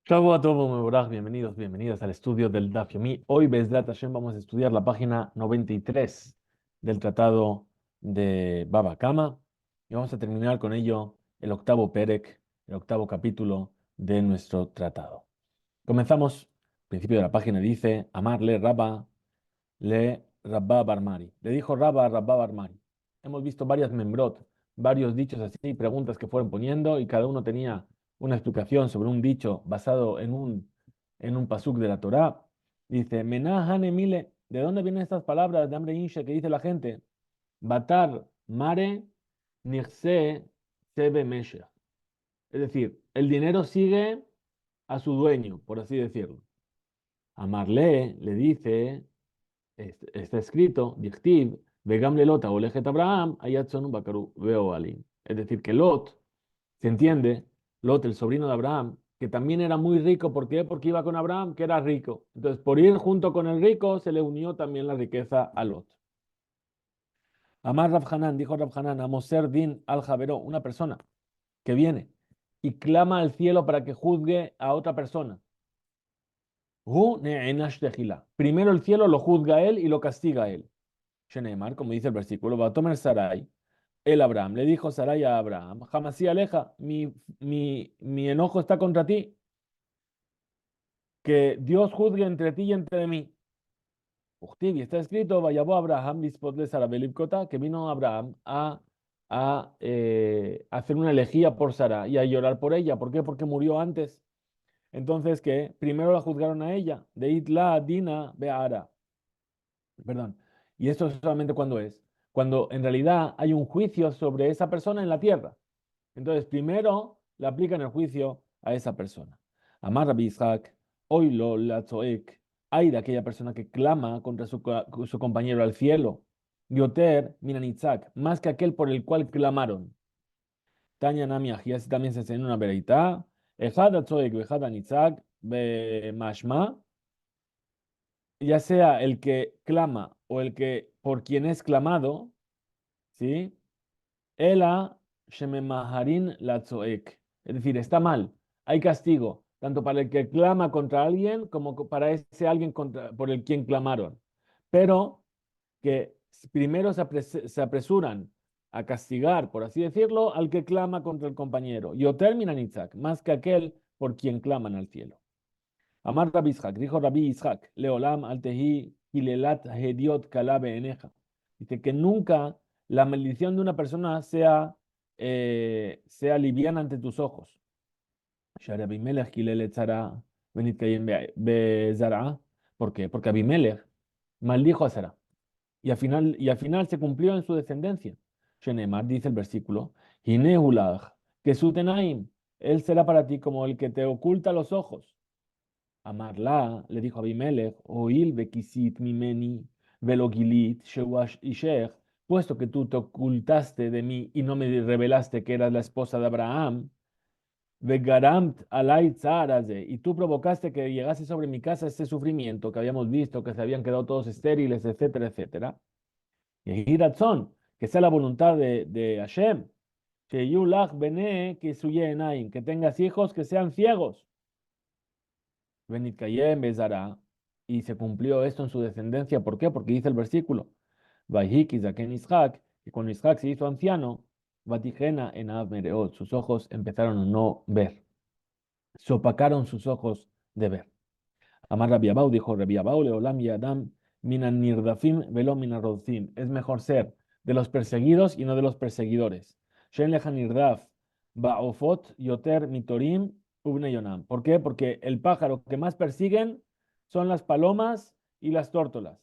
Shavua Tov Mevorach, bienvenidos, bienvenidas al estudio del Daf Yomi. Hoy, Bezrat Hashem, vamos a estudiar la página 93 del tratado de Baba Kama y vamos a terminar con ello el octavo Perek, el octavo capítulo de nuestro tratado. Comenzamos, al principio de la página dice, Amarle Rabba le Rabba Barmari. Le dijo Rabba a Rabba Barmari. Hemos visto varias membrot, varios dichos así, preguntas que fueron poniendo y cada uno tenía una explicación sobre un dicho basado en un pasuk de la Torá. Dice, Menahane Mile, ¿de dónde vienen estas palabras de Amre Inshe que dice la gente? Batar Mare Nirse Sebe Mesher. Es decir, el dinero sigue a su dueño, por así decirlo. Amarle le dice, está escrito, Dichtiv, Vegam lelota o lejet Abraham, ayatzonu bakaru veo alim. Es decir, que Lot, se entiende, Lot, el sobrino de Abraham, que también era muy rico. ¿Por qué? Porque iba con Abraham, que era rico. Entonces, por ir junto con el rico, se le unió también la riqueza a Lot. Amar Rav Hanan, dijo Rav Hanan, a Moser Din al Javeró, una persona que viene y clama al cielo para que juzgue a otra persona. Primero el cielo lo juzga a él y lo castiga a él. Shenemar, como dice el versículo, va a tomar Sarai, el Abraham, le dijo Sarai a Abraham, Jamasí aleja, mi enojo está contra ti, que Dios juzgue entre ti y entre mí. Uchtiv, y está escrito, vayabó Abraham, lispodle Sarabelibkota, que vino Abraham a hacer una elegía por Sara y a llorar por ella. ¿Por qué? Porque murió antes. Entonces, que primero la juzgaron a ella, de Itla, Dina, Beara. Perdón. Y esto es solamente cuando es. Cuando en realidad hay un juicio sobre esa persona en la tierra. Entonces, primero le aplican el juicio a esa persona. Amar Rabbi Ishak, oilo la tzoek, hay de aquella persona que clama contra su compañero al cielo. Yoter minanitzak, más que aquel por el cual clamaron. Tanya Nami así también se enseña una vereita. Ejad tzoek, ejad anitzak, be mashma, ya sea el que clama o el que por quien es clamado, ¿sí? Ela shememaharin latzoek. Es decir, está mal. Hay castigo, tanto para el que clama contra alguien como para ese alguien por el quien clamaron. Pero que primero se apresuran a castigar, por así decirlo, al que clama contra el compañero. Yo terminan Isaac, más que aquel por quien claman al cielo. Amar Rabbi Ishak, dijo Rabbi Ishak, Leolam altehi hilelat hediot kalabe eneja. Dice que nunca la maldición de una persona sea liviana ante tus ojos. Shari Abimelech hilelet Zara benitkayem bezara. ¿Por qué? Porque Abimelech maldijo a Sara. Y al final se cumplió en su descendencia. Shenemar dice el versículo, Hinehulach, que su tenaim, él será para ti como el que te oculta los ojos. Amarla, le dijo a Abimelech, oil bekisit mimeni velogilit shewash ishech, puesto que tú te ocultaste de mí y no me revelaste que eras la esposa de Abraham, vegaramt alay tzaraze, y tú provocaste que llegase sobre mi casa este sufrimiento que habíamos visto, que se habían quedado todos estériles, etcétera, etcétera. Y Ratzon, que sea la voluntad de Hashem, sheyulach bene que tengas hijos que sean ciegos. Benitkayem Bezara, y se cumplió esto en su descendencia. ¿Por qué? Porque dice el versículo, Vayhiki Zaken Ishak, que cuando Ishak se hizo anciano, Vatijena en Mereot, sus ojos empezaron a no ver, se opacaron sus ojos de ver. Amar Rabbi Abau, dijo Rabbi Abau, Leolam Yadam Minan Nirdafim Velo Minarodzim, es mejor ser de los perseguidos y no de los perseguidores. Shen Lecha Nirdaf Baofot Yoter Mitorim Ubne Yonam. ¿Por qué? Porque el pájaro que más persiguen son las palomas y las tórtolas.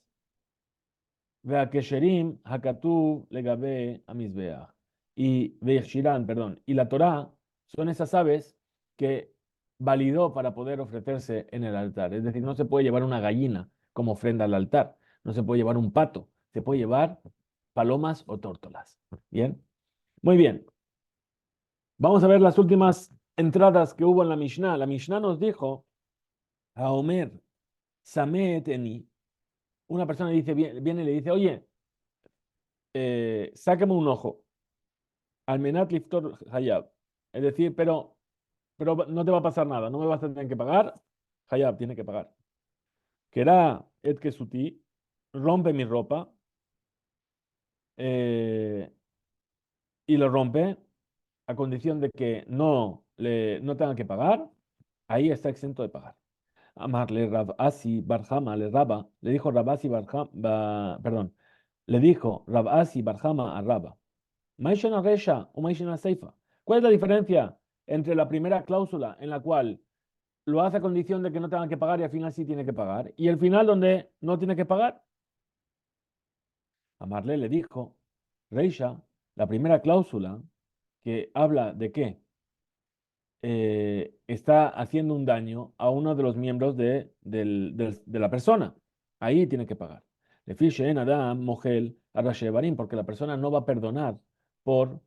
Veakesherim Hakatu Legabe Amizbeach. Y Veishirán, perdón. Y la Torá son esas aves que validó para poder ofrecerse en el altar. Es decir, no se puede llevar una gallina como ofrenda al altar. No se puede llevar un pato. Se puede llevar palomas o tórtolas. Bien. Muy bien. Vamos a ver las últimas entradas que hubo en la Mishnah. La Mishnah nos dijo a Omer, Sameteni, una persona dice, viene y le dice, oye, sácame un ojo, Almenat Liftor Hayab. Es decir, pero pero no te va a pasar nada, no me vas a tener que pagar. Hayab tiene que pagar. Querá et que suti, rompe mi ropa eh, y lo rompe a condición de que no tenga que pagar, ahí está exento de pagar. Amarle Rab Asi Barjama le Raba, le dijo Rab Asi Barjama, perdón, le dijo Rab Asi Barjama a Raba, Maishena Resha o Maishena Seifa. ¿Cuál es la diferencia entre la primera cláusula en la cual lo hace a condición de que no tenga que pagar y al final sí tiene que pagar, y el final donde no tiene que pagar? Amarle le dijo, Reisha, la primera cláusula que habla de que está haciendo un daño a uno de los miembros de la persona. Ahí tiene que pagar. Le fiche en Adam, Mogel, Arrashevarim, porque la persona no va a perdonar por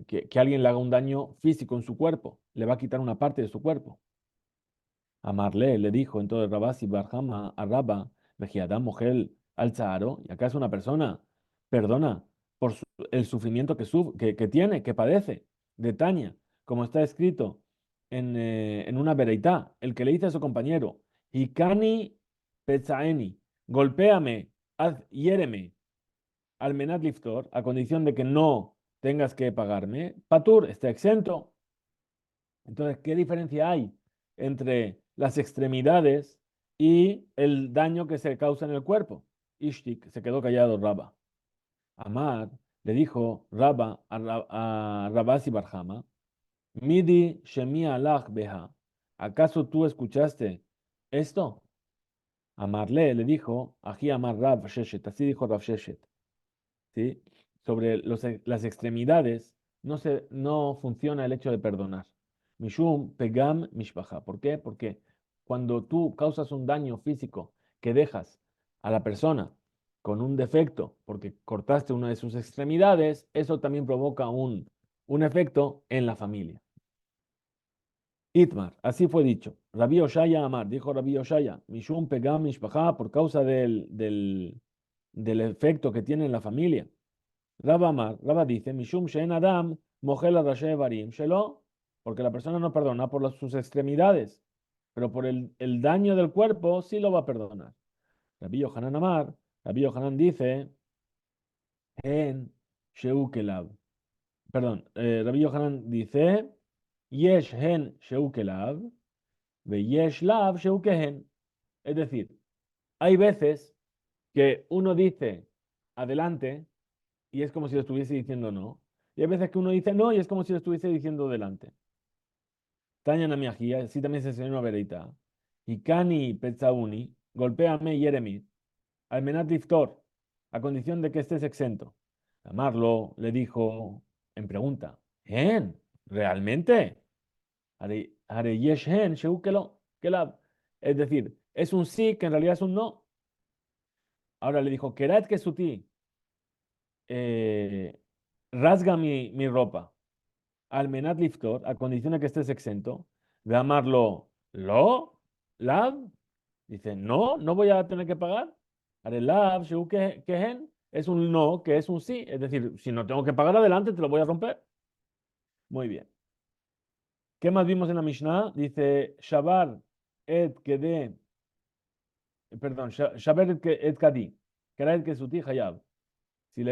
que alguien le haga un daño físico en su cuerpo. Le va a quitar una parte de su cuerpo. Amarle le dijo entonces Rabasi Barhama a Rabba, Vejiadam Mogel al Zaharo, y acaso una persona perdona por el sufrimiento que tiene, que padece, de Tania, como está escrito en una vereitá, el que le dice a su compañero, Hikani Petzaeni, golpéame, hiéreme, al menat liftor, a condición de que no tengas que pagarme, Patur está exento. Entonces, ¿qué diferencia hay entre las extremidades y el daño que se causa en el cuerpo? Ishtik se quedó callado Rabba. Amar le dijo Rabba a Rabasi Barjama, Midi Shemia alach beha. ¿Acaso tú escuchaste esto? Amarle le dijo, Ají Amar Rab Sheshet, así dijo Rab Sheshet. ¿Sí? Sobre las extremidades no funciona el hecho de perdonar. Mishum pegam mishpacha. ¿Por qué? Porque cuando tú causas un daño físico que dejas a la persona con un defecto porque cortaste una de sus extremidades, eso también provoca un efecto en la familia. Itmar, así fue dicho. Rabbi Oshaya Amar, dijo Rabbi Oshaya, Mishum pegam mishpacha, por causa del efecto que tiene en la familia. Rabba Amar, Rabba dice, Mishum Shein Adam, Mohel Rashe Barim, Shelo, porque la persona no perdona por sus extremidades, pero por el daño del cuerpo sí lo va a perdonar. Rabbi Yohanan Amar, Rabbi Yohanan dice, En Sheu Kelav. Perdón, Rabbi Yohanan dice, Yesh Hen Sheu Kelav, Ve Yesh Lav Sheu Kehen. Es decir, hay veces que uno dice adelante y es como si lo estuviese diciendo no. Y hay veces que uno dice no y es como si lo estuviese diciendo delante. Taña Namiajía, así también se enseñó una vereita. Y Kani Petzauni, golpéame y Yeremi, Almenat Liftor, a condición de que estés exento. Amarlo le dijo en pregunta, ¿En? ¿Realmente? Are yesh hen sheukelo, kelab. Es decir, es un sí que en realidad es un no. Ahora le dijo, Kerat que suti, eh, rasga mi ropa. Almenat liftor, a condición de que estés exento, de amarlo, lo, lav, dice, no, no voy a tener que pagar. Are lav, sheu kehen, es un no, que es un sí. Es decir, si no tengo que pagar adelante, te lo voy a romper. Muy bien. ¿Qué más vimos en la Mishnah? Dice, shabar et kede, perdón, shabar et kadi, kera et kesuti hayab. Si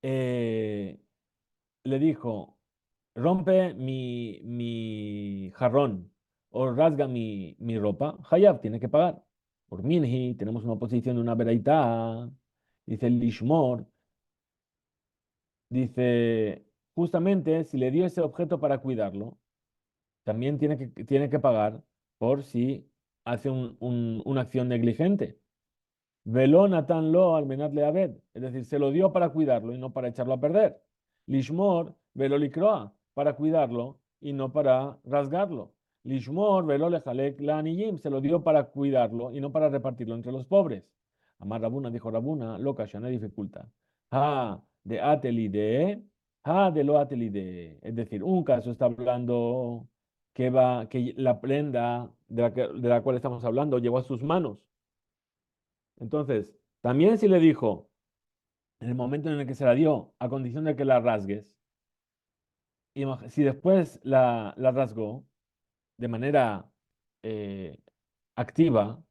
eh, le dijo, rompe mi jarrón o rasga mi ropa, Hayab tiene que pagar. Por Minhi tenemos una posición de una veraitá, dice el Lishmor, dice, justamente si le dio ese objeto para cuidarlo, también tiene que pagar por si hace una acción negligente. Veló lo al menat abed, es decir, se lo dio para cuidarlo y no para echarlo a perder. Lishmor veló licroa, para cuidarlo y no para rasgarlo. Lishmor veló lejalek la aniyim, se lo dio para cuidarlo y no para repartirlo entre los pobres. Amar Rabuna dijo Rabuna, loca, no hay dificultad. Ha de atelide, ha de lo atelide. Es decir, un caso está hablando que la prenda de la cual estamos hablando llevó a sus manos. Entonces, también si le dijo, en el momento en el que se la dio, a condición de que la rasgues, Si después la rasgó de manera eh, activa,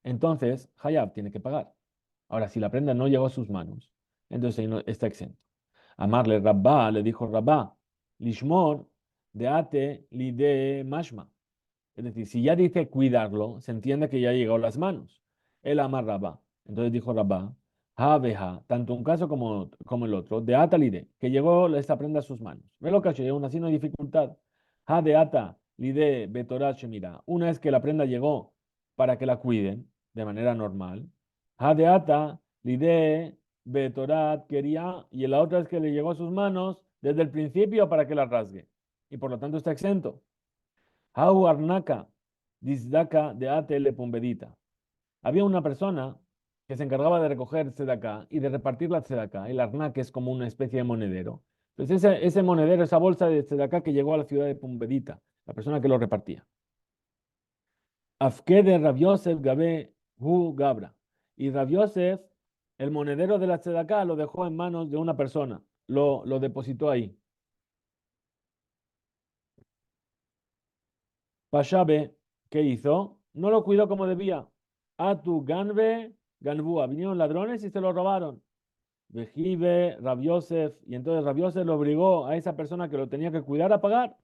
entonces Hayab tiene que pagar. Ahora, si la prenda no llegó a sus manos, entonces ahí está exento. Amarle Rabba, le dijo Rabba, Lishmor, deate lide mashma. Es decir, si ya dice cuidarlo, se entiende que ya llegó a las manos. El amar Rabba. Entonces dijo Rabba, ha veja, tanto un caso como el otro, de ata lide, que llegó esta prenda a sus manos. Ve lo que ha hecho, aún así no hay dificultad. Ha de ata lide betorat shemira. Una vez que la prenda llegó para que la cuiden de manera normal. Ha de ata lide betorat quería, y la otra es que le llegó a sus manos desde el principio para que la rasgue. Y por lo tanto está exento. Hau arnaka, disdaka de atele pumbedita. Había una persona que se encargaba de recoger tzedaká y de repartir la tzedaká. El arnak es como una especie de monedero. Entonces ese monedero, esa bolsa de tzedaká que llegó a la ciudad de Pumbedita, la persona que lo repartía. Afkede Rav Yosef Gabe Hu Gabra. Y Rav Yosef, el monedero de la tzedaká, lo dejó en manos de una persona. Lo depositó ahí. Pashabe, ¿qué hizo? No lo cuidó como debía. A tu ganbe, ganbúa. Vinieron ladrones y se lo robaron. Vejibe, Rav Yosef. Y entonces Rav Yosef lo obligó a esa persona que lo tenía que cuidar a pagar.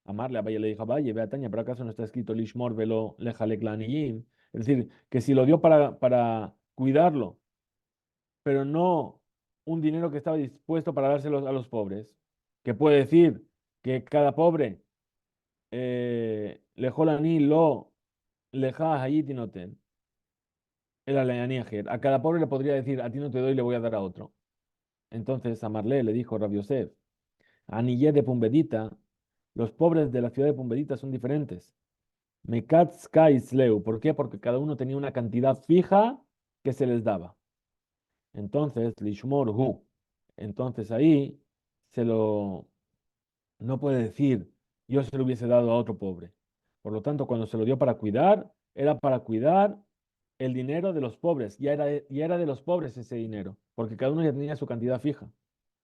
Amarle a Valle le dijo, vaya, ve a Taña, pero acaso no está escrito Lishmor velo lejalek laniyim. Es decir, que si lo dio para cuidarlo, pero no un dinero que estaba dispuesto para dárselos a los pobres, que puede decir que cada pobre lejolani lo leja hayitinoten, el aleaníajer. A cada pobre le podría decir, a ti no te doy, le voy a dar a otro. Entonces a Marlé le dijo Rabbi Yosef, Anillé de Pumbedita, los pobres de la ciudad de Pumbedita son diferentes. Mekatz Kaisleu, ¿por qué? Porque cada uno tenía una cantidad fija que se les daba. Entonces, Lishmor Hu. Entonces ahí se lo no puede decir, yo se lo hubiese dado a otro pobre. Por lo tanto, cuando se lo dio para cuidar, era para cuidar el dinero de los pobres. Ya era de los pobres ese dinero, porque cada uno ya tenía su cantidad fija.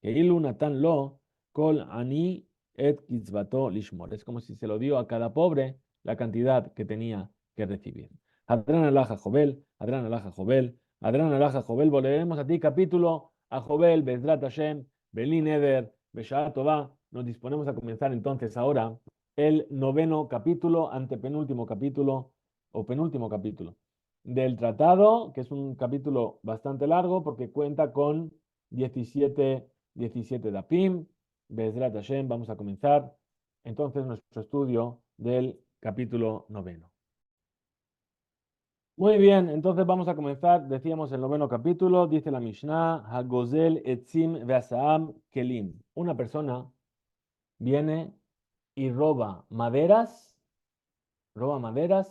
Que ilu natan lo kol ani et kitzvato lishmor. Es como si se lo dio a cada pobre la cantidad que tenía que recibir. Adran alaja Jobel, Adran alaja Jobel, Adran alaja Jobel. Volveremos a ti, capítulo a Jobel, Bezrat Hashem, Belin Eder, Beshaat Tová. Nos disponemos a comenzar entonces ahora el noveno capítulo, antepenúltimo capítulo o penúltimo capítulo del tratado, que es un capítulo bastante largo porque cuenta con 17 dapim. Bezrat Hashem, vamos a comenzar entonces nuestro estudio del capítulo noveno. Muy bien, entonces vamos a comenzar. Decíamos el noveno capítulo, dice la Mishnah, Hagozel etzim ve'asaam kelim. Una persona viene y roba maderas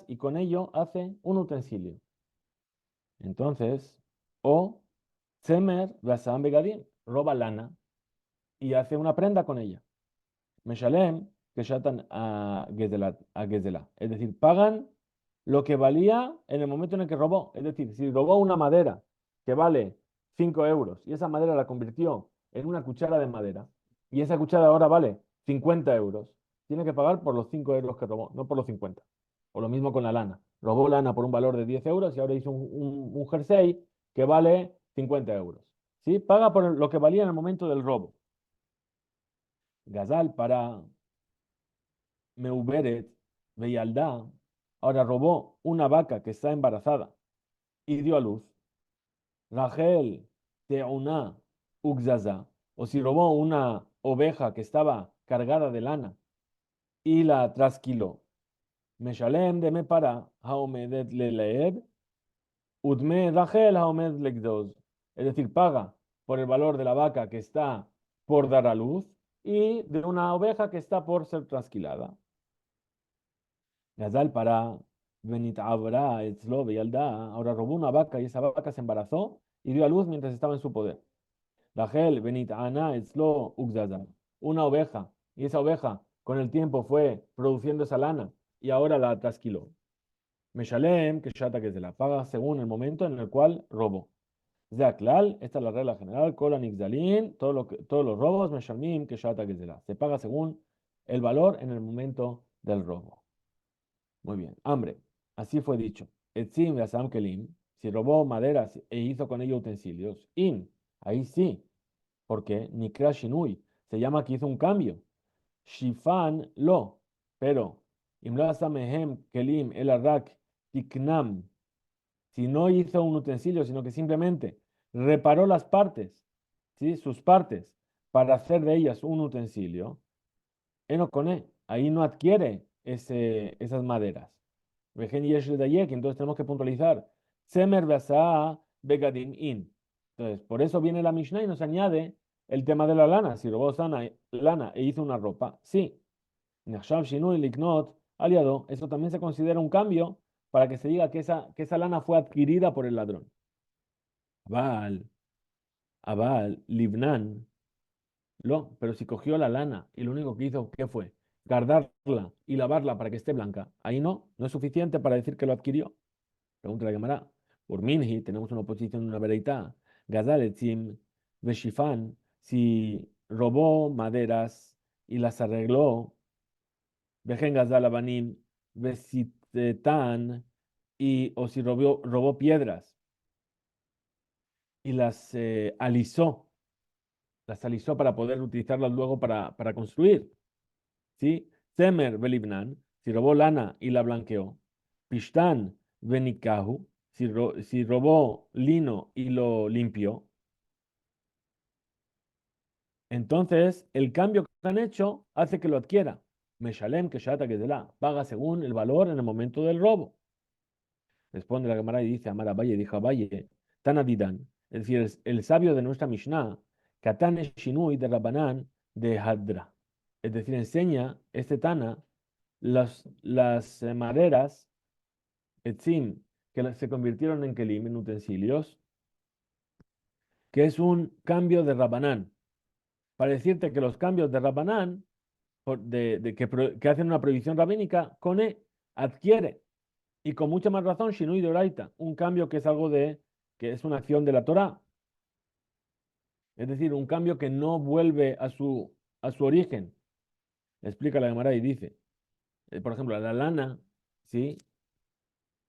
y con ello hace un utensilio. Entonces, o Tzemer Vasam Begadim, roba lana y hace una prenda con ella. Meshalem, que shatan a Gezelah. Es decir, pagan lo que valía en el momento en el que robó. Es decir, si robó una madera que vale 5 euros y esa madera la convirtió en una cuchara de madera y esa cuchara ahora vale 50 euros, tiene que pagar por los 5 euros que robó, no por los 50. O lo mismo con la lana. Robó lana por un valor de 10 euros y ahora hizo un jersey que vale 50 euros. ¿Sí? Paga por lo que valía en el momento del robo. Gazal para Meuberet, Beyaldá, ahora robó una vaca que está embarazada y dio a luz. Rachel, Teuna, Ugzaza, o si robó una oveja que estaba cargada de lana y la trasquiló. Meshalem de me para, haomedet leleed, udme Rachel haomed legdoz. Es decir, paga por el valor de la vaca que está por dar a luz y de una oveja que está por ser trasquilada. Gazal para Benit Abra, Etzlo, Yalda, ahora robó una vaca y esa vaca se embarazó y dio a luz mientras estaba en su poder. Rachel, Benit Ana, Etzlo, Ugzaza, una oveja y esa oveja con el tiempo fue produciendo esa lana y ahora la trasquiló. Meshalem, que shata que se la paga según el momento en el cual robó. Zaklal, esta es la regla general, Kola Nixdalin, todos los robos, Meshalmim, que Shata Gezela. Se paga según el valor en el momento del robo. Muy bien. Hambre. Así fue dicho. Etzim Yasam Kelim, si robó maderas e hizo con ello utensilios. In, ahí sí. Porque Nikra Shinui, se llama que hizo un cambio. Shifan lo, pero Imla Samehem Kelim El Arrak Tiknam, si no hizo un utensilio, sino que simplemente reparó las partes, ¿sí? Sus partes, para hacer de ellas un utensilio, Enocone, ahí no adquiere esas maderas. Vejen yesh ledayek, entonces tenemos que puntualizar. Semer besaa begadim in. Entonces, por eso viene la Mishnah y nos añade el tema de la lana. Si robó lana e hizo una ropa, sí. Nechshav shinui liknot aliado, eso también se considera un cambio para que se diga que esa lana fue adquirida por el ladrón. Abal, Abal, Libnan, pero si cogió la lana y lo único que hizo, ¿qué fue? Guardarla y lavarla para que esté blanca. Ahí no es suficiente para decir que lo adquirió. Pregunta la Gemara. Por Minhi tenemos una oposición, una vereita. Gazal etzim veshifan, si robó maderas y las arregló, vejen gazal abanim vesitetan, o si robó piedras y las alisó para poder utilizarlas luego para construir. ¿Sí? Temer belibnan, si robó lana y la blanqueó. Pishtan benikahu, si robó lino y lo limpió. Entonces, el cambio que han hecho hace que lo adquiera. Meshalem que shata que paga según el valor en el momento del robo. Responde la Gemara y dice, Amar Abaye, dijo Abaye, Tanadidan, es decir, el sabio de nuestra Mishnah, Katan Shinui de Rabanán de Hadra. Es decir, enseña este Tana las maderas, etzim, que se convirtieron en kelim, en utensilios, que es un cambio de Rabanán. Para decirte que los cambios de Rabanán, que hacen una prohibición rabínica, Kone adquiere, y con mucha más razón, Shinui de Oraita, un cambio que es que es una acción de la Torah. Es decir, un cambio que no vuelve a su origen. Explica la Gemara y dice, por ejemplo, la lana, ¿sí?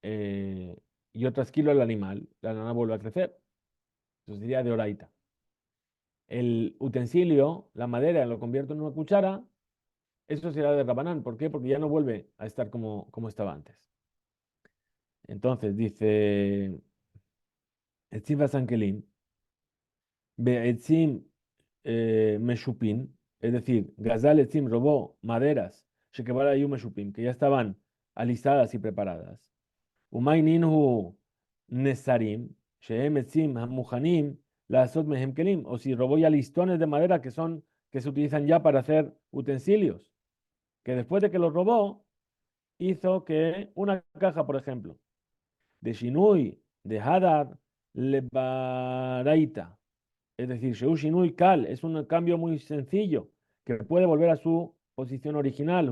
Eh, yo trasquilo el animal, la lana vuelve a crecer. Eso sería de oraita. El utensilio, la madera, lo convierto en una cuchara, eso será de rabanán. ¿Por qué? Porque ya no vuelve a estar como estaba antes. Entonces dice, Etzim Sankelim, Be'etzim Meshupin, es decir, Gazal Etzim robó maderas, Shekebara Yu Meshupin, que ya estaban alistadas y preparadas. Umay Ninhu Nesarim, Shehem Etzim Hamuhanim, Lasot Mehem Kelim, o si robó ya listones de madera que se utilizan ya para hacer utensilios, que después de que los robó, hizo que una caja, por ejemplo, de Shinui, de Hadar, Lebaraita, es decir, Sheu Shinui Kal, es un cambio muy sencillo, que puede volver a su posición original.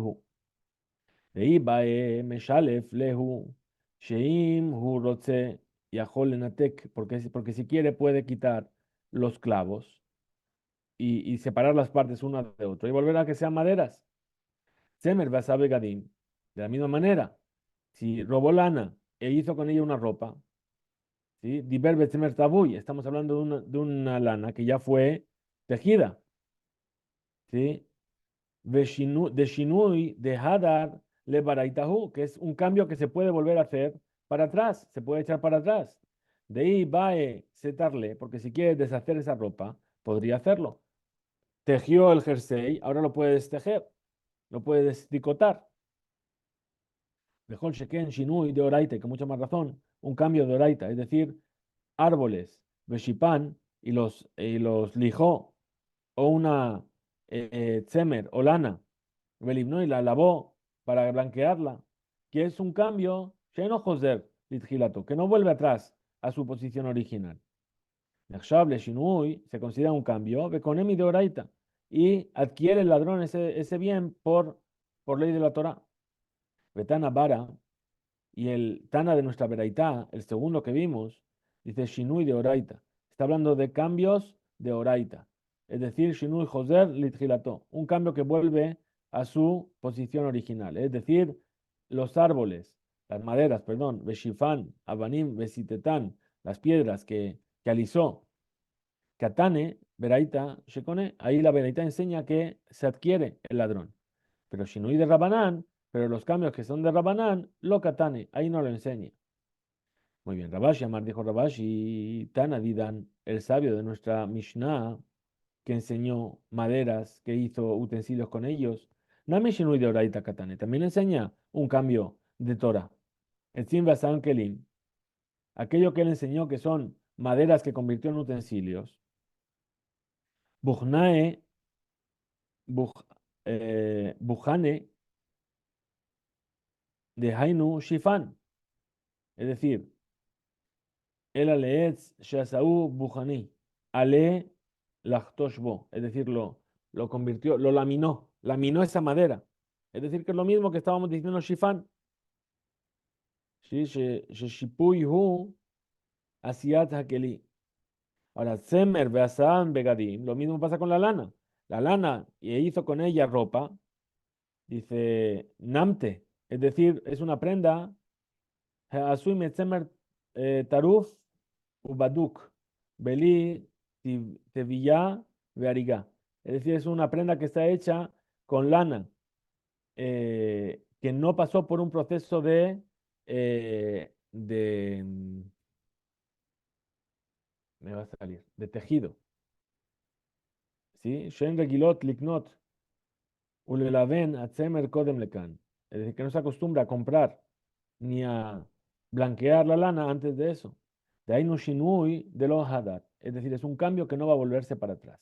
Meshalef Lehu, Sheim Hu Rotze Yahol Lenatek, porque si quiere puede quitar los clavos y separar las partes una de otra y volver a que sean maderas. Semer Basabe Gadim, de la misma manera, si robó lana e hizo con ella una ropa, ¿sí? Diber Betzemer Tabuy, estamos hablando de una lana que ya fue tejida, ¿sí? De Shinui, de Hadar, le Baraitahu, que es un cambio que se puede volver a hacer para atrás, se puede echar para atrás. De ahí Bae Setarle, porque si quieres deshacer esa ropa, podría hacerlo. Tejió el jersey, ahora lo puedes tejer, lo puedes tricotar. Mejor Sheken Shinui de Oraita, con mucha más razón, un cambio de Oraita, es decir, árboles, Beshipan, y los lijó, o una tzemer o lana, Belibnó y la lavó para blanquearla, que es un cambio, Sheno Joser, Litgilato, que no vuelve atrás a su posición original. Nechshab Shinui se considera un cambio, Bekonemi de Oraita, y adquiere el ladrón ese bien por ley de la Torah. Betana Bara, y el Tana de nuestra Beraitá, el segundo que vimos, dice Shinui de Oraita. Está hablando de cambios de oraita. Es decir, Shinui Joser Litgilato. Un cambio que vuelve a su posición original. Es decir, los árboles, las maderas, perdón, Beshifan, Abanim, Besitetán, las piedras que alisó Katane, Beraita, Shekone, ahí la Beraita enseña que se adquiere el ladrón. Pero Shinui de Rabanán, pero los cambios que son de Rabanán, lo Katane, ahí no lo enseña. Muy bien, Rabashi, Amar dijo Rabashi, Tana Didan, el sabio de nuestra Mishnah, que enseñó maderas, que hizo utensilios con ellos. Nami Shinui de Oraita Katane, también enseña un cambio de Torah. El Tzim Basan Kelim, aquello que él enseñó que son maderas que convirtió en utensilios. Buchnae Buj- Bujane de Hainu Shifan. Es decir, el aleetz shasau Bujani. Ale lachtoshbo. Es decir, lo convirtió, lo laminó esa madera. Es decir, que es lo mismo que estábamos diciendo Shifan. Sí, shipui hu asiat hakeli. Ahora, Semer beasan begadim. Lo mismo pasa con la lana. La lana, y hizo con ella ropa. Dice, namte. Es decir, es una prenda Asui metzemer taruf ubaduk, beli tevilla veariga. Es decir, es una prenda que está hecha con lana, que no pasó por un proceso me va a salir, de tejido. ¿Sí? Shen regilot liknot ulelaven atzemer kodem lekan. Es decir, que no se acostumbra a comprar ni a blanquear la lana antes de eso. De ahí no shinui de los hadar. Es decir, es un cambio que no va a volverse para atrás.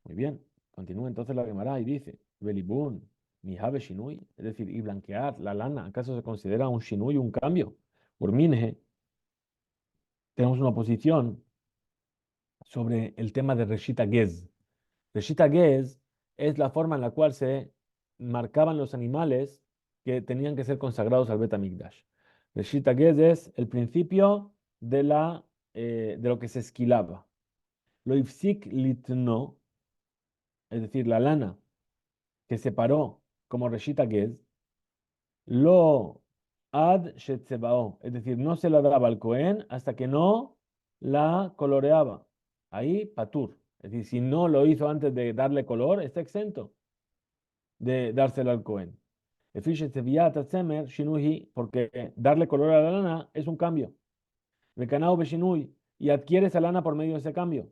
Muy bien. Continúa entonces la Gemara y dice, Belibun, mi habe shinui. Es decir, y blanquear la lana, ¿acaso se considera un shinui, un cambio? Urminhe, tenemos una posición sobre el tema de Reshita Gez. Reshita Gez es la forma en la cual se marcaban los animales que tenían que ser consagrados al Bet HaMikdash. Reshita Gez es el principio de lo que se esquilaba. Lo ifsik litno, es decir, la lana que se paró como Reshita Gez, lo ad shetzebao, es decir, no se la daba al Cohen hasta que no la coloreaba. Ahí, patur. Es decir, si no lo hizo antes de darle color, está exento de dárselo al Cohen. Porque darle color a la lana es un cambio. Mecanao beshinui, y adquiere esa lana por medio de ese cambio.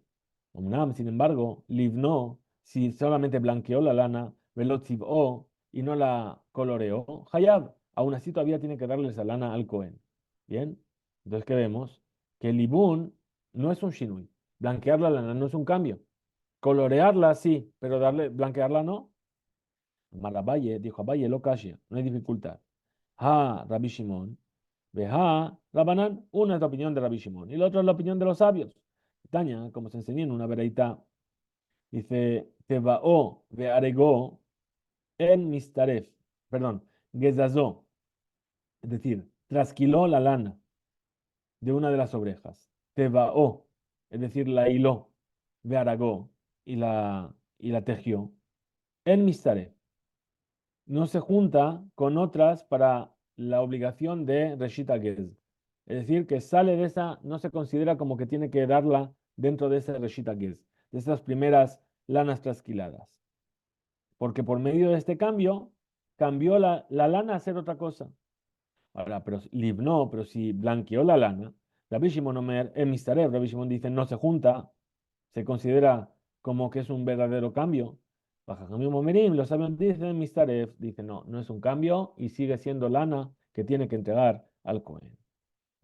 Omnam, sin embargo, livno, si solamente blanqueó la lana, velotzivó y no la coloreó, hayab, aún así todavía tiene que darle esa lana al Cohen. Bien, entonces ¿qué vemos? Que el libún no es un shinui. Blanquear la lana no es un cambio. Colorearla sí, pero blanquearla no. Marabaye dijo Abaye lo calla, no hay dificultad. Ha, Rabbi Shimon, Veja, Rabanán, una es la opinión de Rabbi Shimon y la otra es la opinión de los sabios. Taña, como se enseñó en una vereita, dice, Tebao vearegó en mistaref, perdón, gezazó, es decir, trasquiló la lana de una de las ovejas. Tebao, es decir, la hiló, vearagó y la tejió. En mistaref no se junta con otras para la obligación de Reshita Gez. Es decir, que sale de esa, no se considera como que tiene que darla dentro de ese Reshita Gez, de esas primeras lanas trasquiladas. Porque por medio de este cambio, cambió la lana a ser otra cosa. Ahora, pero libnó, pero si blanqueó la lana, Rabbi Shimon Omer, en Mistarev, Rabbi Shimon dice, no se junta, se considera como que es un verdadero cambio. Bajajamim Omerim, los sabios dicen, Mistarev, dice, no, no es un cambio y sigue siendo lana que tiene que entregar al Cohen.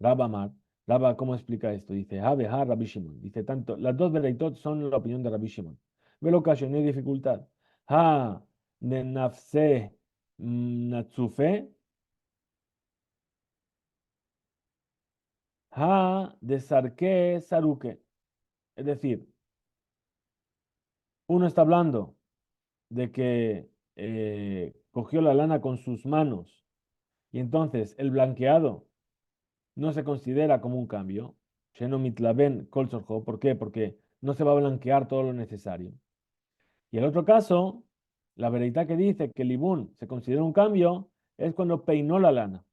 Rabba Amar, Rabba, ¿cómo explica esto? Dice, ha Rabbi Shimon. Dice, tanto, las dos vereitot son la opinión de Rabbi Shimon. Velo caso, no hay dificultad. Ha de nafse natsufe, ha de sarke saruke. Es decir, uno está hablando de que cogió la lana con sus manos y entonces el blanqueado no se considera como un cambio. Sheno mitlaben kol tzorjo. ¿Por qué? Porque no se va a blanquear todo lo necesario. Y el otro caso, la veredad que dice que el ibún se considera un cambio, es cuando peinó la lana.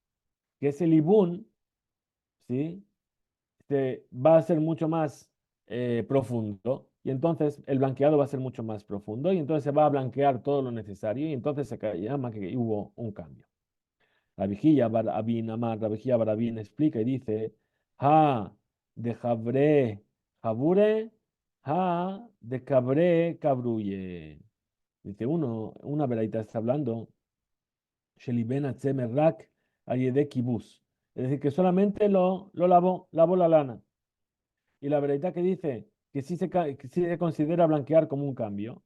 Que ese ibún, ¿sí? Va a ser mucho más profundo y entonces el blanqueado va a ser mucho más profundo y entonces se va a blanquear todo lo necesario y entonces llama que hubo un cambio. La vigilla Barabín Amar, la vigilla Barabín explica y dice, ha de jabre jabure, ha de cabre cabruye. Dice una veraita está hablando, Sheliben Atzemerrak Ayede Kibus. Es decir, que solamente lo lavó la lana. Y la verdad que dice que sí se considera blanquear como un cambio.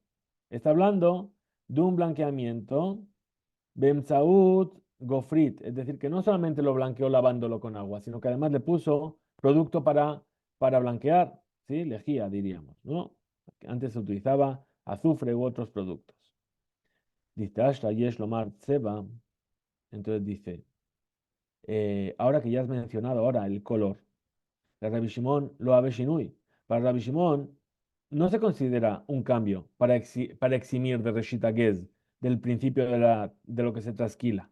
Está hablando de un blanqueamiento Bemsaud Gofrit, es decir, que no solamente lo blanqueó lavándolo con agua, sino que además le puso producto para blanquear, ¿sí? Lejía, diríamos, ¿no? Antes se utilizaba azufre u otros productos. Dice Ashra Yesh Lomar Tseba, entonces dice, ahora que ya has mencionado ahora el color, el Rabbi Shimon lo Habe Shinui. Para Rabbi Shimon no se considera un cambio para eximir de Reshita Gez, del principio de lo que se trasquila.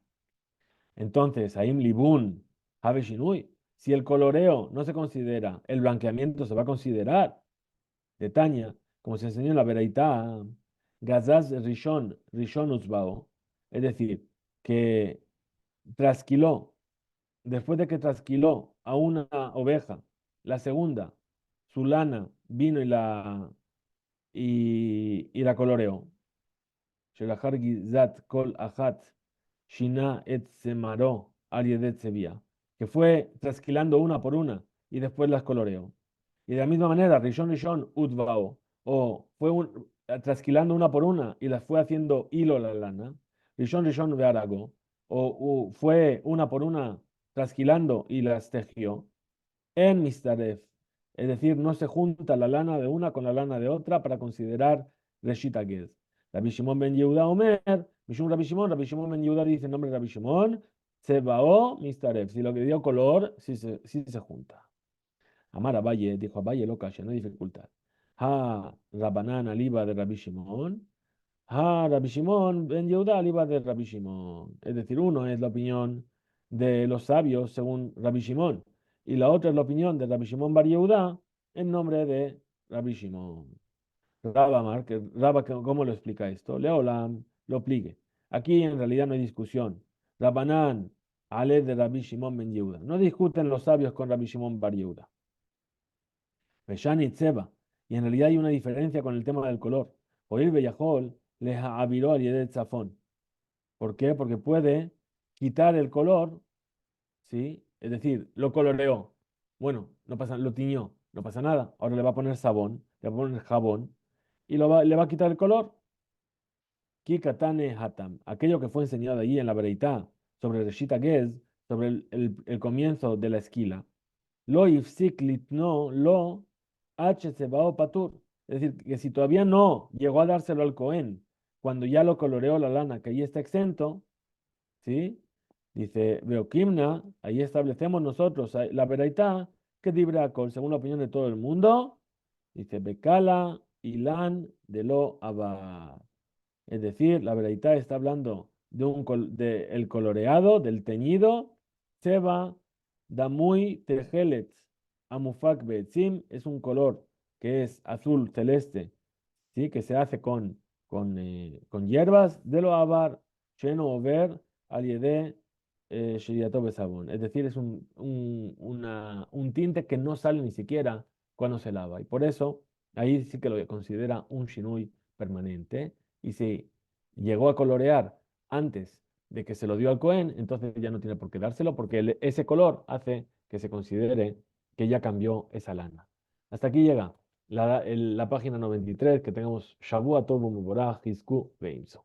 Entonces, Aim Libun Habe Shinui, si el coloreo no se considera, el blanqueamiento se va a considerar. De Tanya, como se enseñó en la Beraitá, Gazaz Rishon Uzbao, es decir, que trasquiló después de que trasquiló a una oveja, la segunda, su lana, vino y la coloreó. שלאחר גזת כל אחת שינה את צמרו על ידי צביה, que fue trasquilando una por una y después las coloreó. Y de la misma manera, Rishon Rishon Utvao, o fue trasquilando una por una y las fue haciendo hilo a la lana, Rishon Rishon Bearago, o fue una por una trasquilando y las tejió, en Mistaref, es decir, no se junta la lana de una con la lana de otra para considerar Reshita Gez. Rabbi Shimon ben Yehuda Omer, Mishum Rabbi Shimon ben Yehuda dice el nombre de Rabbi Shimon, Tsebao Mistaref, si lo que dio color, si se junta. Amar Abaye, dijo Abaye, loca, no hay dificultad. Ha Rabanan aliba de Rabbi Shimon, ha Rabbi Shimon ben Yehuda aliba de Rabbi Shimon. Es decir, uno es la opinión de los sabios según Rabbi Shimon, y la otra es la opinión de Rabbi Shimon bar Yehuda en nombre de Rabbi Shimon. ¿Cómo lo explica esto? Leolam lo pligue. Aquí en realidad no hay discusión. Rabanán, Ale de Rabbi Shimon ben Yehuda. No discuten los sabios con Rabbi Shimon bar Yehuda. Peshan y Tseba. Y en realidad hay una diferencia con el tema del color. Oír Beyahol les aviró al Yedet Zafón. ¿Por qué? Porque puede quitar el color, ¿sí? Es decir, lo coloreó. Bueno, no pasa, lo tiñó, no pasa nada. Ahora le va a poner sabón, le va a poner jabón y le va a quitar el color. Kikatane Hatam, aquello que fue enseñado allí en la Bereitá sobre Reshita Gez, sobre el comienzo de la esquila. Lo ifsik litno lo h sebao patur. Es decir, que si todavía no llegó a dárselo al Cohen, cuando ya lo coloreó la lana, que ahí está exento, ¿sí? Dice, Beokimna, ahí establecemos nosotros la veraitá, que dibrakol, según la opinión de todo el mundo, dice, Bekala, Ilan, de lo Abba. Es decir, la veraitá está hablando de el coloreado, del teñido, Seba, Damui, Tejelet, Amufak Betzim, es un color que es azul celeste, ¿sí? Que se hace con hierbas, de lo Abar, Sheno Over, Aliede, Shiriato Besabón. Es decir, es un tinte que no sale ni siquiera cuando se lava. Y por eso, ahí sí que lo considera un shinui permanente. Y si llegó a colorear antes de que se lo dio al Cohen, entonces ya no tiene por qué dárselo, porque ese color hace que se considere que ya cambió esa lana. Hasta aquí llega la página 93, que tengamos Shavua Tov Mevorach, Hizku Veimso.